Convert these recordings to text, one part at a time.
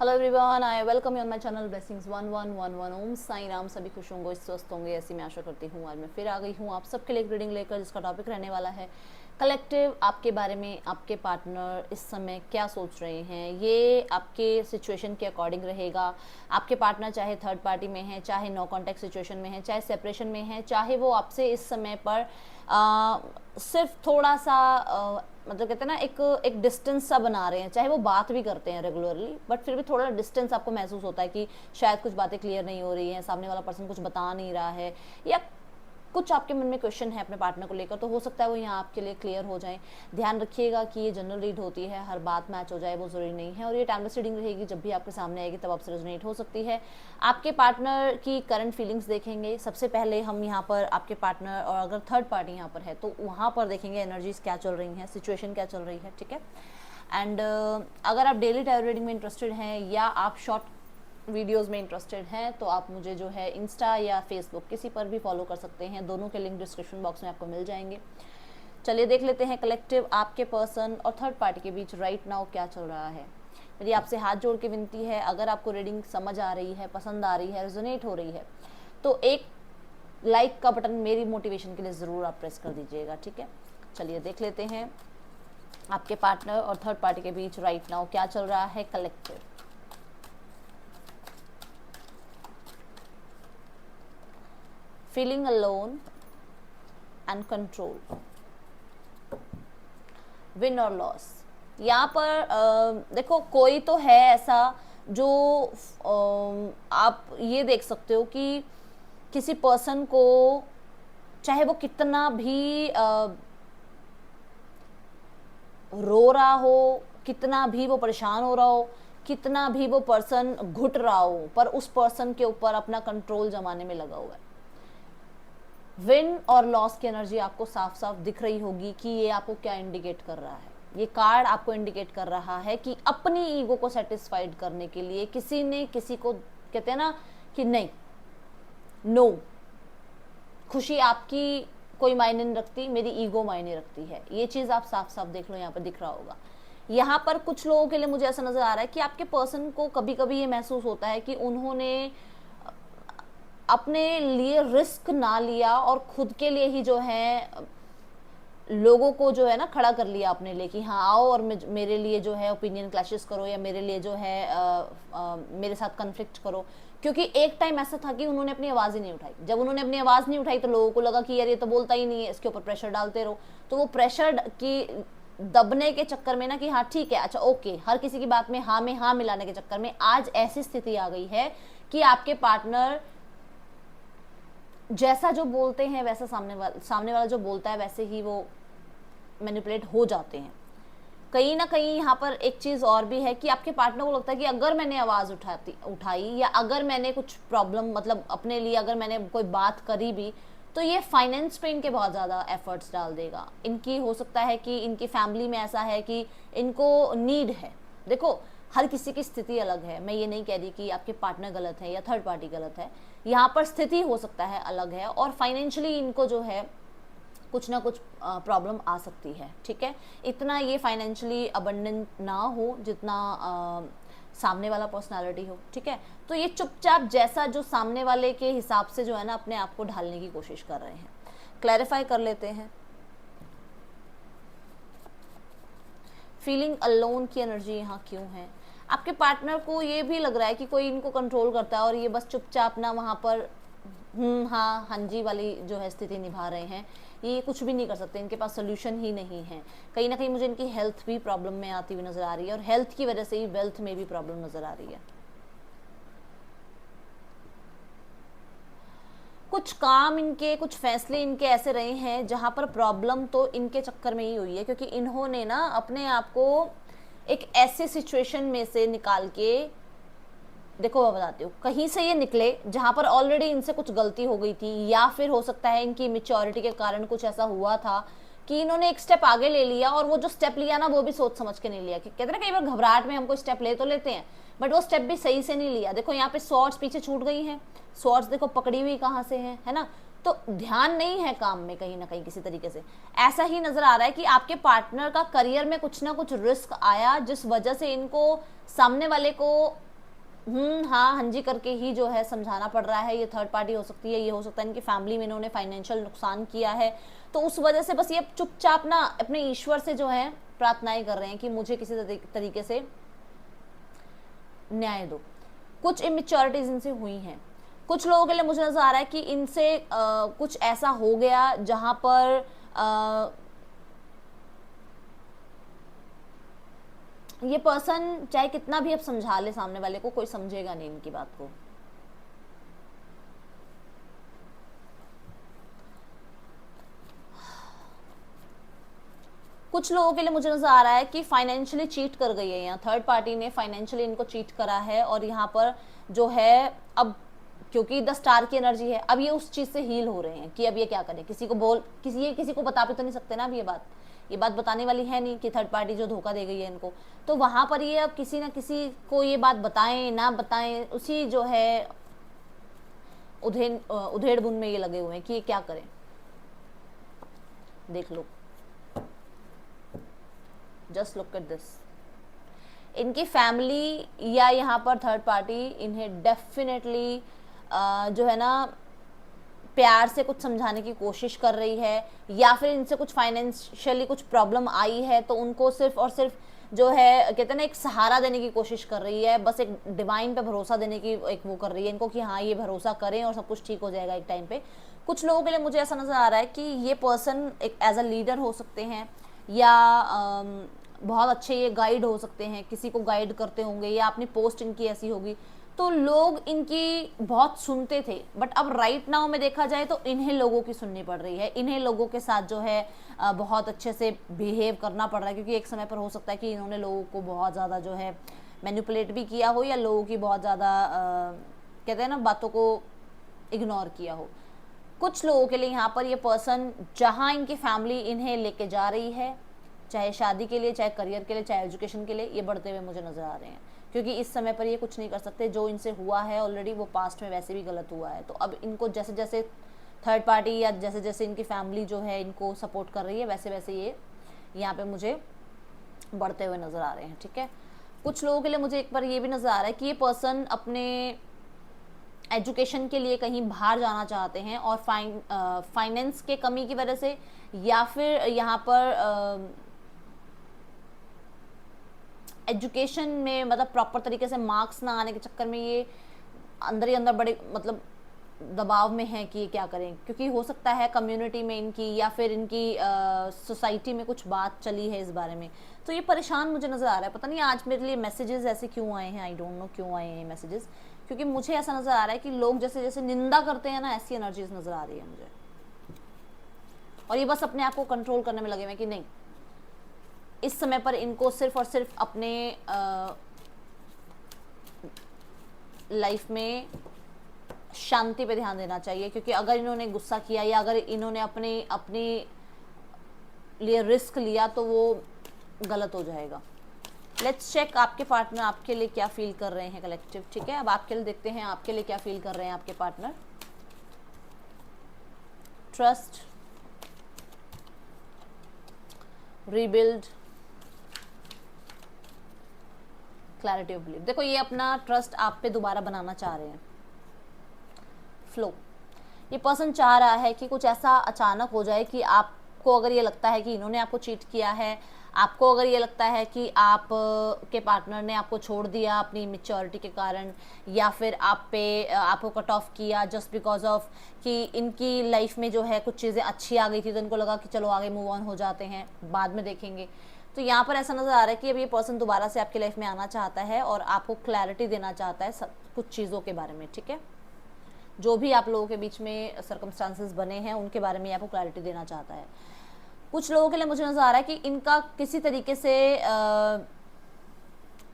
Hello everyone, I welcome you on my channel blessings 1111। Om Sai Ram. सभी खुश होंगे, स्वस्थ होंगे, ऐसी मैं आशा करती हूँ। आज मैं फिर आ गई हूँ आप सबके लिए एक रीडिंग लेकर, जिसका टॉपिक रहने वाला है कलेक्टिव। आपके बारे में आपके पार्टनर इस समय क्या सोच रहे हैं, ये आपके सिचुएशन के अकॉर्डिंग रहेगा। आपके पार्टनर चाहे थर्ड पार्टी में है, चाहे नो कॉन्टैक्ट सिचुएशन में है, चाहे सेपरेशन में है, चाहे वो आपसे इस समय पर सिर्फ थोड़ा सा मतलब कहते हैं ना एक डिस्टेंस सा बना रहे हैं, चाहे वो बात भी करते हैं रेगुलरली, बट फिर भी थोड़ा डिस्टेंस आपको महसूस होता है कि शायद कुछ बातें क्लियर नहीं हो रही हैं, सामने वाला पर्सन कुछ बता नहीं रहा है, या कुछ आपके मन में क्वेश्चन है अपने पार्टनर को लेकर, तो हो सकता है वो यहाँ आपके लिए क्लियर हो जाए। ध्यान रखिएगा कि ये जनरल रीड होती है, हर बात मैच हो जाए वो ज़रूरी नहीं है, और ये टाइमलेस रीडिंग रहेगी। जब भी आपके सामने आएगी तब आपसे रेजोनेट हो सकती है। आपके पार्टनर की करंट फीलिंग्स देखेंगे सबसे पहले हम यहाँ पर। आपके पार्टनर और अगर थर्ड पार्टी यहाँ पर है तो वहाँ पर देखेंगे एनर्जीज क्या चल रही हैं, सिचुएशन क्या चल रही है, ठीक है। एंड अगर आप डेली टैरो रीडिंग में इंटरेस्टेड हैं या आप शॉर्ट वीडियोस में इंटरेस्टेड हैं तो आप मुझे जो है इंस्टा या फेसबुक किसी पर भी फॉलो कर सकते हैं। दोनों के लिंक डिस्क्रिप्शन बॉक्स में आपको मिल जाएंगे। चलिए देख लेते हैं कलेक्टिव आपके पर्सन और थर्ड पार्टी के बीच राइट नाउ क्या चल रहा है। मेरी आपसे हाथ जोड़ के विनती है, अगर आपको रीडिंग समझ आ रही है, पसंद आ रही है, रेजोनेट हो रही है, तो एक लाइक का बटन मेरी मोटिवेशन के लिए ज़रूर आप प्रेस कर दीजिएगा, ठीक है। चलिए देख लेते हैं आपके पार्टनर और थर्ड पार्टी के बीच राइट नाउ क्या चल रहा है collective. Feeling alone and control, win और लॉस। यहाँ पर देखो कोई तो है ऐसा जो आप ये देख सकते हो कि किसी पर्सन को चाहे वो कितना भी रो रहा हो, कितना भी वो परेशान हो रहा हो, कितना भी वो पर्सन घुट रहा हो, पर उस पर्सन के ऊपर अपना कंट्रोल जमाने में लगा हुआ है। विन और लॉस की एनर्जी आपको साफ साफ दिख रही होगी कि ये आपको क्या इंडिकेट कर रहा है। ये कार्ड आपको इंडिकेट कर रहा है कि अपनी ईगो को सेटिस्फाइड करने के लिए किसी ने किसी को, कहते हैं ना कि नहीं, नो, खुशी आपकी कोई मायने नहीं रखती, मेरी ईगो मायने रखती है। ये चीज़ आप साफ साफ देख लो, यहाँ पर दिख रहा होगा। यहाँ पर कुछ लोगों के लिए मुझे ऐसा नजर आ रहा है कि आपके पर्सन को कभी कभी ये महसूस होता है कि उन्होंने अपने लिए रिस्क ना लिया और खुद के लिए ही जो है लोगों को जो है ना खड़ा कर लिया अपने लिए कि हाँ आओ और मेरे लिए जो है ओपिनियन क्लैशेस करो, या मेरे लिए जो है मेरे साथ कन्फ्लिक्ट करो। क्योंकि एक टाइम ऐसा था कि उन्होंने अपनी आवाज़ ही नहीं उठाई। जब उन्होंने अपनी आवाज़ नहीं उठाई तो लोगों को लगा कि यार ये तो बोलता ही नहीं है, इसके ऊपर प्रेशर डालते रहो। तो वो प्रेशर की दबने के चक्कर में ना कि हाँ ठीक है, अच्छा ओके, हर किसी की बात में हाँ मिलाने के चक्कर में आज ऐसी स्थिति आ गई है कि आपके पार्टनर जैसा जो बोलते हैं वैसा सामने वाला जो बोलता है वैसे ही वो मैनिपुलेट हो जाते हैं। कहीं ना कहीं यहाँ पर एक चीज़ और भी है कि आपके पार्टनर को लगता है कि अगर मैंने आवाज़ उठाई या अगर मैंने कुछ प्रॉब्लम मतलब अपने लिए अगर मैंने कोई बात करी भी, तो ये फाइनेंस पे इनके बहुत ज़्यादा एफर्ट्स डाल देगा। इनकी हो सकता है कि इनकी फैमिली में ऐसा है कि इनको नीड है। देखो हर किसी की स्थिति अलग है, मैं ये नहीं कह रही कि आपके पार्टनर गलत है या थर्ड पार्टी गलत है, यहाँ पर स्थिति हो सकता है अलग है, और फाइनेंशियली इनको जो है कुछ ना कुछ प्रॉब्लम आ सकती है, ठीक है। इतना ये फाइनेंशियली अबंडेंट ना हो जितना सामने वाला पर्सनालिटी हो, ठीक है। तो ये चुपचाप जैसा जो सामने वाले के हिसाब से जो है ना अपने आप को ढालने की कोशिश कर रहे हैं। क्लैरिफाई कर लेते हैं। फीलिंग अलोन की एनर्जी यहाँ क्यों है? आपके पार्टनर को ये भी लग रहा है कि कोई इनको कंट्रोल करता है और ये बस चुपचाप ना वहाँ पर हाँ जी वाली जो है स्थिति निभा रहे हैं। ये कुछ भी नहीं कर सकते, इनके पास सोल्यूशन ही नहीं है। कहीं ना कहीं मुझे इनकी हेल्थ भी प्रॉब्लम में आती हुई नजर आ रही है, और हेल्थ की वजह से ही वेल्थ में भी प्रॉब्लम नजर आ रही है। कुछ काम इनके, कुछ फैसले इनके ऐसे रहे हैं जहां पर प्रॉब्लम तो इनके चक्कर में ही हुई है, क्योंकि इन्होंने ना अपने आप को एक ऐसे सिचुएशन में से निकाल के, देखो मैं बताती हूँ, कहीं से ये निकले जहां पर ऑलरेडी इनसे कुछ गलती हो गई थी, या फिर हो सकता है इनकी मेच्योरिटी के कारण कुछ ऐसा हुआ था कि इन्होंने एक स्टेप आगे ले लिया, और वो जो स्टेप लिया ना वो भी सोच समझ के नहीं लिया। कि कहते हैं कई बार घबराहट में हमको स्टेप ले तो लेते हैं, बट वो स्टेप भी सही से नहीं लिया। देखो यहाँ पे स्वॉर्ड्स पीछे छूट गई हैं, स्वॉर्ड्स देखो पकड़ी हुई कहाँ से है ना। तो ध्यान नहीं है काम में कहीं ना कहीं किसी तरीके से। ऐसा ही नजर आ रहा है कि आपके पार्टनर का करियर में कुछ ना कुछ रिस्क आया, जिस वजह से इनको सामने वाले को हाँ हाँ जी करके ही जो है समझाना पड़ रहा है। ये थर्ड पार्टी हो सकती है, ये हो सकता है इनकी फैमिली में इन्होंने फाइनेंशियल नुकसान किया है, तो उस वजह से बस ये चुपचाप ना अपने ईश्वर से जो है प्रार्थनाएं कर रहे हैं कि मुझे किसी तरीके से न्याय दो। कुछ इमेच्योरिटीज इनसे हुई हैं। कुछ लोगों के लिए मुझे नजर आ रहा है कि इनसे कुछ ऐसा हो गया जहां पर ये पर्सन चाहे कितना भी अब समझा ले सामने वाले को, कोई समझेगा नहीं इनकी बात को। कुछ लोगों के लिए मुझे नजर आ रहा है कि फाइनेंशियली चीट कर गई है, यहाँ थर्ड पार्टी ने फाइनेंशियली इनको चीट करा है, और यहाँ पर जो है अब क्योंकि द स्टार की एनर्जी है, अब ये उस चीज से हील हो रहे हैं कि अब ये क्या करें। किसी को किसी को बता भी तो नहीं सकते ना अब ये बात बताने वाली है नहीं कि थर्ड पार्टी जो धोखा दे गई है इनको, तो वहां पर ये अब किसी ना किसी को ये बात बताएं ना बताएं, उसी जो है उधेड़ बुन में ये लगे हुए हैं कि ये क्या करें। देख लो, जस्ट लुक एट दिस। इनकी फैमिली या यहाँ पर थर्ड पार्टी इन्हें डेफिनेटली जो है ना प्यार से कुछ समझाने की कोशिश कर रही है, या फिर इनसे कुछ फाइनेंशियली कुछ प्रॉब्लम आई है तो उनको सिर्फ और सिर्फ जो है कहते हैं ना एक सहारा देने की कोशिश कर रही है, बस एक डिवाइन पे भरोसा देने की एक वो कर रही है इनको कि हाँ ये भरोसा करें और सब कुछ ठीक हो जाएगा एक टाइम पे। कुछ लोगों के लिए मुझे ऐसा नजर आ रहा है कि ये पर्सन एक एज अ लीडर हो सकते हैं, या बहुत अच्छे ये गाइड हो सकते हैं, किसी को गाइड करते होंगे, या अपनी पोस्ट इनकी ऐसी होगी तो लोग इनकी बहुत सुनते थे, बट अब राइट नाउ में देखा जाए तो इन्हें लोगों की सुननी पड़ रही है, इन्हें लोगों के साथ जो है बहुत अच्छे से बिहेव करना पड़ रहा है, क्योंकि एक समय पर हो सकता है कि इन्होंने लोगों को बहुत ज़्यादा जो है मैनिपुलेट भी किया हो, या लोगों की बहुत ज़्यादा कहते हैं ना बातों को इग्नोर किया हो। कुछ लोगों के लिए यहाँ पर ये पर्सन जहाँ इनकी फैमिली इन्हें लेके जा रही है, चाहे शादी के लिए, चाहे करियर के लिए, चाहे एजुकेशन के लिए, ये बढ़ते हुए मुझे नजर आ रहे हैं, क्योंकि इस समय पर ये कुछ नहीं कर सकते। जो इनसे हुआ है ऑलरेडी वो पास्ट में वैसे भी गलत हुआ है, तो अब इनको जैसे जैसे थर्ड पार्टी या जैसे जैसे इनकी फैमिली जो है इनको सपोर्ट कर रही है, वैसे वैसे ये यहाँ पे मुझे बढ़ते हुए नजर आ रहे हैं। ठीक है, कुछ लोगों के लिए मुझे एक बार ये भी नजर आ रहा है कि ये पर्सन अपने एजुकेशन के लिए कहीं बाहर जाना चाहते हैं, और फाइनेंस के कमी की वजह से, या फिर यहाँ पर एजुकेशन में मतलब प्रॉपर तरीके से मार्क्स ना आने के चक्कर में ये अंदर ही अंदर बड़े मतलब दबाव में है कि ये क्या करें, क्योंकि हो सकता है कम्युनिटी में इनकी या फिर इनकी सोसाइटी में कुछ बात चली है इस बारे में, तो ये परेशान मुझे नज़र आ रहा है। पता नहीं आज मेरे लिए मैसेजेस ऐसे क्यों आए हैं, आई डोंट नो क्यों आए हैं मैसेजेस, क्योंकि मुझे ऐसा नज़र आ रहा है कि लोग जैसे जैसे निंदा करते हैं ना, ऐसी एनर्जीज नज़र आ रही है मुझे, और ये बस अपने आप को कंट्रोल करने में लगे हुए कि नहीं, इस समय पर इनको सिर्फ और सिर्फ अपने लाइफ में शांति पे ध्यान देना चाहिए, क्योंकि अगर इन्होंने गुस्सा किया या अगर इन्होंने अपने लिए रिस्क लिया तो वो गलत हो जाएगा। लेट्स चेक आपके पार्टनर आपके लिए क्या फील कर रहे हैं कलेक्टिव। ठीक है, अब आपके लिए देखते हैं आपके लिए क्या फील कर रहे हैं आपके partner. Trust, rebuild, clarity of belief. देखो ये अपना ट्रस्ट आप पे दोबारा बनाना चाह रहे हैं। फ्लो, ये पर्सन चाह रहा है कि कुछ ऐसा अचानक हो जाए कि आपको अगर ये लगता है कि इन्होंने आपको चीट किया है, आपको अगर ये लगता है कि आप के पार्टनर ने आपको छोड़ दिया अपनी मैच्योरिटी के कारण, या फिर आपको कट ऑफ किया जस्ट बिकॉज ऑफ कि इनकी लाइफ में जो है कुछ चीज़ें अच्छी आ गई थी तो इनको लगा कि चलो आगे मूव ऑन हो जाते हैं, बाद में देखेंगे। तो यहाँ पर ऐसा नज़र आ रहा है कि अब ये पर्सन दोबारा से आपकी लाइफ में आना चाहता है और आपको क्लैरिटी देना चाहता है कुछ चीज़ों के बारे में। ठीक है, जो भी आप लोगों के बीच में सर्कमस्टांसेस बने हैं उनके बारे में आपको क्लैरिटी देना चाहता है। कुछ लोगों के लिए मुझे नज़र आ रहा है कि इनका किसी तरीके से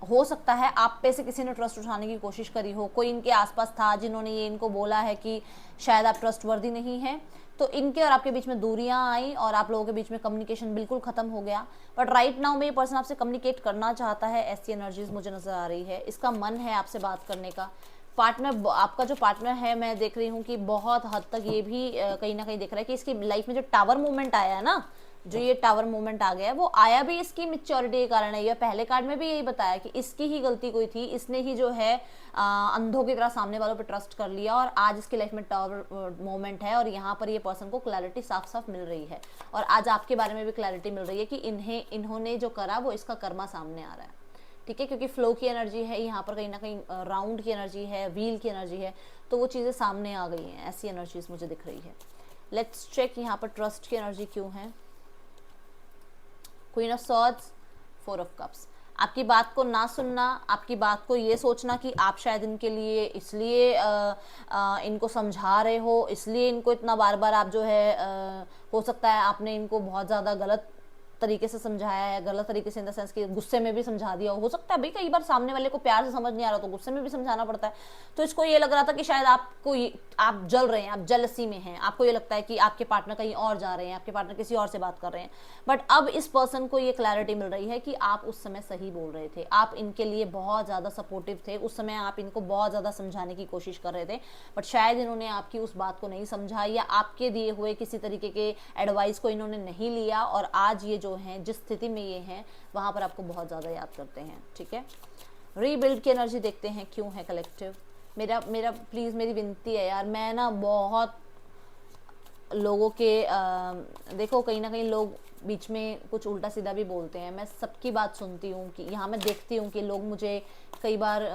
हो सकता है आप पे से किसी ने ट्रस्ट उठाने की कोशिश करी हो, कोई इनके आसपास था जिन्होंने ये इनको बोला है कि शायद आप ट्रस्टवर्दी नहीं हैं, तो इनके और आपके बीच में दूरियां आई और आप लोगों के बीच में कम्युनिकेशन बिल्कुल खत्म हो गया। बट राइट नाउ में ये पर्सन आपसे कम्युनिकेट करना चाहता है, ऐसी एनर्जीज मुझे नज़र आ रही है। इसका मन है आपसे बात करने का। पार्टनर, आपका जो पार्टनर है, मैं देख रही हूँ कि बहुत हद तक ये भी कहीं ना कहीं देख रहा है कि इसकी लाइफ में जो टावर मूवमेंट आया है ना, जो ये टावर मूवमेंट आ गया है वो आया भी इसकी मेच्योरिटी के कारण है। ये पहले कार्ड में भी यही बताया कि इसकी ही गलती कोई थी, इसने ही जो है अंधों की तरह सामने वालों पे ट्रस्ट कर लिया और आज इसकी लाइफ में टावर मूवमेंट है और यहाँ पर ये पर्सन को क्लैरिटी साफ साफ मिल रही है और आज आपके बारे में भी क्लैरिटी मिल रही है कि इन्होंने जो करा वो इसका कर्मा सामने आ रहा है। ठीक है, क्योंकि फ्लो की एनर्जी है यहाँ पर, कहीं ना कहीं राउंड की एनर्जी है, व्हील की एनर्जी है, तो वो चीज़ें सामने आ गई हैं, ऐसी एनर्जीज मुझे दिख रही है। लेट्स चेक यहाँ पर ट्रस्ट की एनर्जी क्यों है। Queen of swords, four of cups. आपकी बात को ना सुनना, आपकी बात को ये सोचना कि आप शायद इनके लिए इसलिए इनको समझा रहे हो, इसलिए इनको इतना बार बार आप जो है हो सकता है आपने इनको बहुत ज़्यादा गलत तरीके से समझाया है, गलत तरीके से इन द सेंस कि गुस्से में भी समझा दिया हो सकता है। भाई कई बार सामने वाले को प्यार से समझ नहीं आ रहा तो गुस्से में भी समझाना पड़ता है। तो इसको ये लग रहा था कि शायद आप जल रहे हैं, आप जेलसी में हैं, आपको ये लगता है कि आपके पार्टनर कहीं और जा रहे हैं, आपके पार्टनर किसी और से बात कर रहे हैं। बट अब इस पर्सन को ये क्लैरिटी मिल रही है कि आप उस समय सही बोल रहे थे, आप इनके लिए बहुत ज़्यादा सपोर्टिव थे, उस समय आप इनको बहुत ज़्यादा समझाने की कोशिश कर रहे थे, बट शायद इन्होंने आपकी उस बात को नहीं समझा या आपके दिए हुए किसी तरीके के एडवाइस को इन्होंने नहीं लिया और आज ये जो है जिस स्थिति में ये हैं वहां पर आपको बहुत ज़्यादा याद करते हैं। ठीक है, रीबिल्ड की एनर्जी देखते हैं क्यों है कलेक्टिव। मेरा प्लीज़ मेरी विनती है यार, मैं ना बहुत लोगों के देखो कहीं ना कहीं लोग बीच में कुछ उल्टा सीधा भी बोलते हैं, मैं सबकी बात सुनती हूँ कि यहाँ मैं देखती हूँ कि लोग मुझे कई बार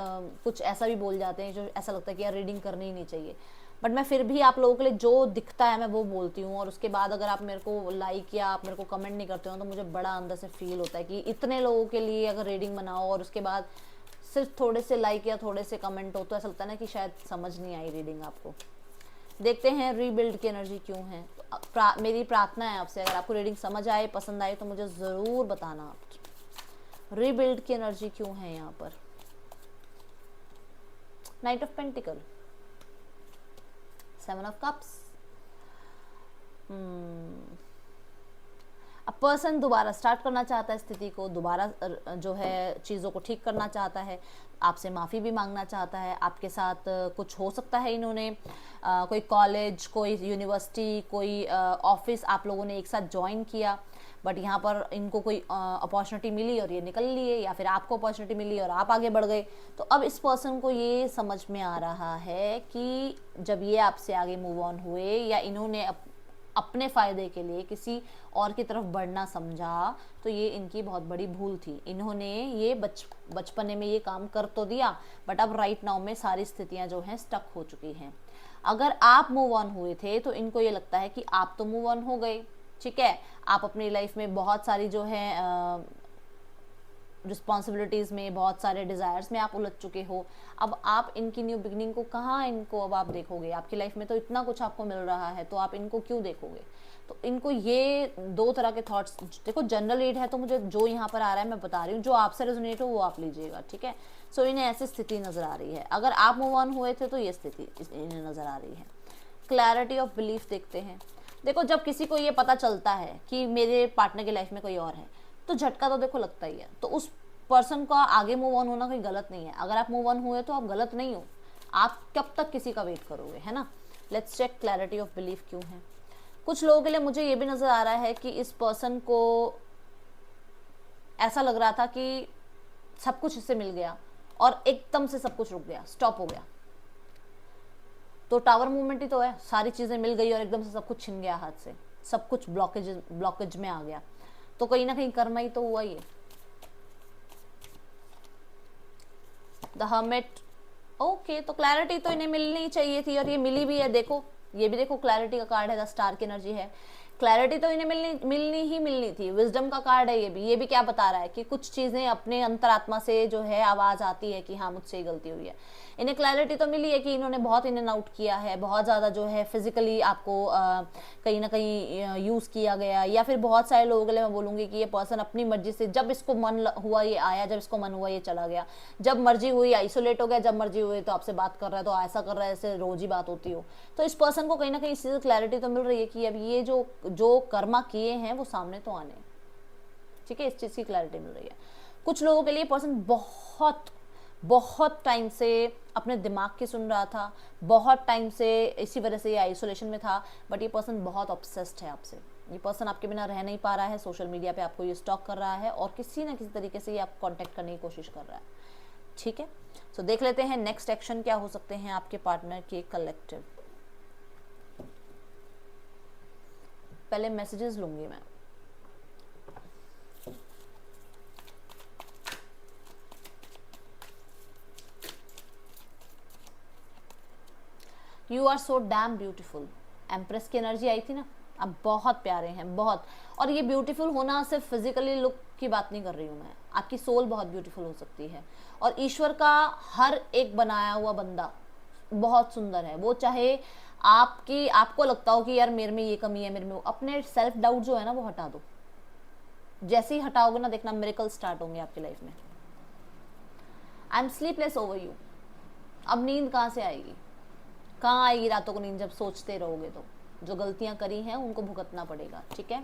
कुछ ऐसा भी बोल जाते हैं जो ऐसा लगता है कि यार रीडिंग करनी ही नहीं चाहिए, बट मैं फिर भी आप लोगों के लिए जो दिखता है मैं वो बोलती हूँ। और उसके बाद अगर आप मेरे को लाइक या आप मेरे को कमेंट नहीं करते हो तो मुझे बड़ा अंदर से फील होता है कि इतने लोगों के लिए अगर रीडिंग बनाओ और उसके बाद सिर्फ थोड़े से लाइक या थोड़े से कमेंट हो तो ऐसा लगता है ना कि शायद समझ नहीं आई रीडिंग आपको। देखते हैं रीबिल्ड की एनर्जी क्यों है। मेरी प्रार्थना है आपसे, अगर आपको रीडिंग समझ आए, पसंद आए तो मुझे ज़रूर बताना आप। रीबिल्ड की एनर्जी क्यों है यहाँ पर। Night of pentacle, seven of cups. अब पर्सन दोबारा स्टार्ट करना चाहता है स्थिति को, दोबारा जो है चीज़ों को ठीक करना चाहता है, आपसे माफ़ी भी मांगना चाहता है। आपके साथ कुछ हो सकता है इन्होंने कोई कॉलेज, कोई यूनिवर्सिटी, कोई ऑफिस आप लोगों ने एक साथ ज्वाइन किया, बट यहाँ पर इनको कोई अपॉर्चुनिटी मिली और ये निकल लिए, या फिर आपको अपॉर्चुनिटी मिली और आप आगे बढ़ गए। तो अब इस पर्सन को ये समझ में आ रहा है कि जब ये आपसे आगे मूव ऑन हुए या इन्होंने अपने फ़ायदे के लिए किसी और की तरफ बढ़ना समझा तो ये इनकी बहुत बड़ी भूल थी। इन्होंने ये बचपने में ये काम कर तो दिया, बट अब राइट नाउ में सारी स्थितियां जो हैं स्टक हो चुकी हैं। अगर आप मूव ऑन हुए थे तो इनको ये लगता है कि आप तो मूव ऑन हो गए, ठीक है, आप अपनी लाइफ में बहुत सारी जो है रिस्पॉन्सिबिलिटीज़ में, बहुत सारे डिज़ायर्स में आप उलझ चुके हो। अब आप इनकी न्यू बिगनिंग को कहाँ इनको अब आप देखोगे। आपकी लाइफ में तो इतना कुछ आपको मिल रहा है तो आप इनको क्यों देखोगे। तो इनको ये दो तरह के थॉट्स, देखो जनरल रीड है तो मुझे जो यहाँ पर आ रहा है मैं बता रही हूँ, जो आपसे रेजोनेट हो वो आप लीजिएगा, ठीक है। सो इन्हें ऐसी स्थिति नज़र आ रही है। अगर आप मूव ऑन हुए थे तो ये स्थिति इन्हें नज़र आ रही है। क्लैरिटी ऑफ बिलीफ देखते हैं। देखो जब किसी को ये पता चलता है कि मेरे पार्टनर की लाइफ में कोई और है तो झटका तो देखो लगता ही है। तो उस पर्सन का आगे मूव ऑन होना कोई गलत नहीं है। अगर आप मूव ऑन हुए तो आप गलत नहीं हो, आप कब तक किसी का वेट करोगे, है ना। Let's check clarity of belief क्यों है। कुछ लोगों के लिए मुझे ये भी नजर आ रहा है कि इस पर्सन को ऐसा लग रहा था कि सब कुछ इससे मिल गया और एकदम से सब कुछ रुक गया, स्टॉप हो गया। तो टावर मूवमेंट ही तो है, सारी चीजें मिल गई और एकदम से सब कुछ छिन गया हाथ से, सब कुछ ब्लॉकेज में आ गया। तो कहीं ना कहीं कर्म ही तो हुआ ही है। द हर्मिट, ओके, तो क्लैरिटी तो इन्हें मिलनी चाहिए थी और ये मिली भी है। देखो ये भी देखो क्लैरिटी का कार्ड है, द स्टार की एनर्जी है। क्लैरिटी तो इन्हें मिलनी थी। विजडम का कार्ड है ये भी क्या बता रहा है कि कुछ चीजें अपने अंतरात्मा से जो है आवाज आती है कि हाँ मुझसे ये गलती हुई है। इन्हें क्लैरिटी तो मिली है कि इन्होंने बहुत इन एंड आउट किया है, बहुत ज़्यादा जो है फिजिकली आपको कहीं ना कहीं यूज़ किया गया, या फिर बहुत सारे लोगों के लिए मैं बोलूँगी कि ये पर्सन अपनी मर्जी से, जब इसको मन हुआ ये आया, जब इसको मन हुआ ये चला गया, जब मर्जी हुई आइसोलेट हो गया, जब मर्जी हुई तो आपसे बात कर रहा है, तो ऐसा कर रहा है ऐसे रोज ही बात होती हो। तो इस पर्सन को कहीं ना कहीं इस चीज़ क्लैरिटी तो मिल रही है कि अब ये जो कर्मा किए हैं वो सामने तो आने, ठीक है, इस चीज़ की क्लैरिटी मिल रही है। कुछ लोगों के लिए पर्सन बहुत टाइम से अपने दिमाग की सुन रहा था, बहुत टाइम से इसी वजह से ये आइसोलेशन में था, बट ये पर्सन बहुत ऑब्सेस्ड है आपसे, ये पर्सन आपके बिना रह नहीं पा रहा है, सोशल मीडिया पे आपको ये स्टॉक कर रहा है और किसी ना किसी तरीके से ये आप कांटेक्ट करने की कोशिश कर रहा है, ठीक है। सो देख लेते हैं नेक्स्ट एक्शन क्या हो सकते हैं आपके पार्टनर के कलेक्टिव। पहले मैसेजेस लूंगी मैं। You are so damn beautiful, empress की एनर्जी आई थी ना, आप बहुत प्यारे हैं बहुत। और ये ब्यूटीफुल होना सिर्फ फिजिकली लुक की बात नहीं कर रही हूँ मैं, आपकी सोल बहुत ब्यूटीफुल हो सकती है। और ईश्वर का हर एक बनाया हुआ बंदा बहुत सुंदर है, वो चाहे आपको लगता हो कि यार मेरे में ये कमी है, मेरे में अपने सेल्फ डाउट जो है ना वो हटा दो। जैसे ही हटाओगे ना, देखना मिरेकल स्टार्ट होंगे आपकी लाइफ में। I am sleepless over you, अब नींद कहाँ से आएगी, कहाँ आएगी रातों को नींद जब सोचते रहोगे तो जो गलतियां करी हैं उनको भुगतना पड़ेगा, ठीक है।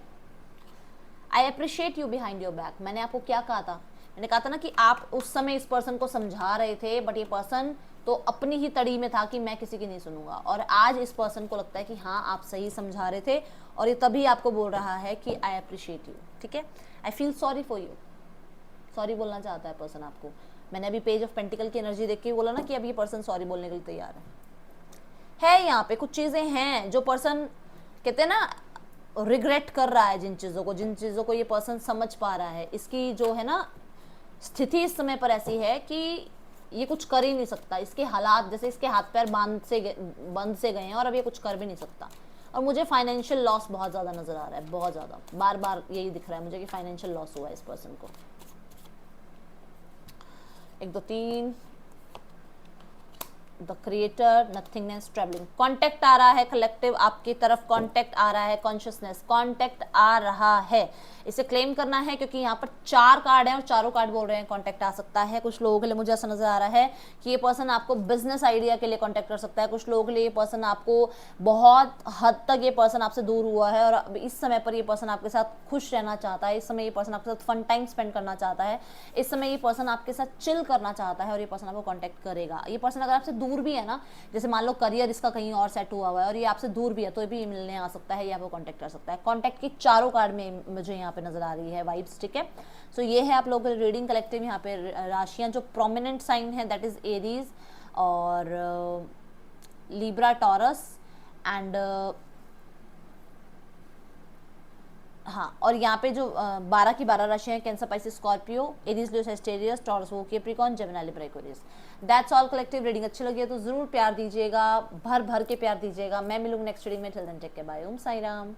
I appreciate you behind your back, मैंने आपको क्या कहा था, मैंने कहा था ना कि आप उस समय इस पर्सन को समझा रहे थे, बट ये पर्सन तो अपनी ही तड़ी में था कि मैं किसी की नहीं सुनूंगा। और आज इस पर्सन को लगता है कि हाँ आप सही समझा रहे थे और ये तभी आपको बोल रहा है कि आई अप्रिशिएट यू, ठीक है। I feel sorry for you, sorry बोलना चाहता है पर्सन आपको। मैंने अभी पेज ऑफ पेंटिकल की एनर्जी देख के बोला ना कि अब ये पर्सन सॉरी बोलने के लिए तैयार है। यहाँ पे कुछ चीजें हैं जो पर्सन कहते हैं ना रिग्रेट कर रहा है, जिन चीजों को ये पर्सन समझ पा रहा है। इसकी जो है ना स्थिति इस समय पर ऐसी है कि ये कुछ कर ही नहीं सकता, इसके हालात जैसे इसके हाथ पैर बंद से गए हैं और अब ये कुछ कर भी नहीं सकता। और मुझे फाइनेंशियल लॉस बहुत ज्यादा नजर आ रहा है, बहुत ज्यादा, बार बार यही दिख रहा है मुझे कि फाइनेंशियल लॉस हुआ है इस पर्सन को। 1 2 3 the creator, nothingness, travelling. Contact आ रहा है कलेक्टिव आपकी तरफ, कॉन्टेक्ट आ रहा है, कॉन्शियसनेस, कॉन्टेक्ट आ रहा है। इसे क्लेम करना है क्योंकि यहाँ पर 4 कार्ड हैं और चारों कार्ड बोल रहे हैं कॉन्टेक्ट आ सकता है। कुछ लोगों के लिए मुझे ऐसा नजर आ रहा है कि ये पर्सन आपको बिजनेस आइडिया के लिए कॉन्टेक्ट कर सकता है। कुछ लोगों के लिए ये पर्सन आपको बहुत हद तक ये पर्सन आपसे दूर हुआ है और इस समय पर ये पर्सन आपके साथ खुश रहना चाहता है। इस समय ये पर्सन आपके साथ फन टाइम स्पेंड करना चाहता है। इस समय ये पर्सन आपके साथ चिल करना चाहता है और ये पर्सन आपको कॉन्टेक्ट करेगा। ये पर्सन अगर आपसे दूर भी है ना, जैसे मान लो करियर इसका कहीं और सेट हुआ हुआ है और ये आपसे दूर भी है, तो भी मिलने आ सकता है या आपको कांटेक्ट कर सकता है। कांटेक्ट की चारों कार्ड में मुझे यहाँ पे नजर आ रही है वाइब्स, ठीक है। सो ये है आप लोगों की रीडिंग कलेक्टिव। यहाँ पे राशियां जो प्रोमिनेंट साइन है दैट इज एरीज और लिब्रा, टॉरस एंड हाँ, और यहाँ पे जो 12 की 12 राशियां हैं, कैंसर, पाइसेस, स्कॉर्पियो, एरीज, लियो, सजिटेरियस, टॉरस, वो Capricorn, Gemini, Libra, Aquarius. That's all collective reading. अच्छी लगी है तो जरूर प्यार दीजिएगा, भर भर के प्यार दीजिएगा। मैं मिलूंगी नेक्स्ट रीडिंग में। Till then take care, bye, Om Sai Ram.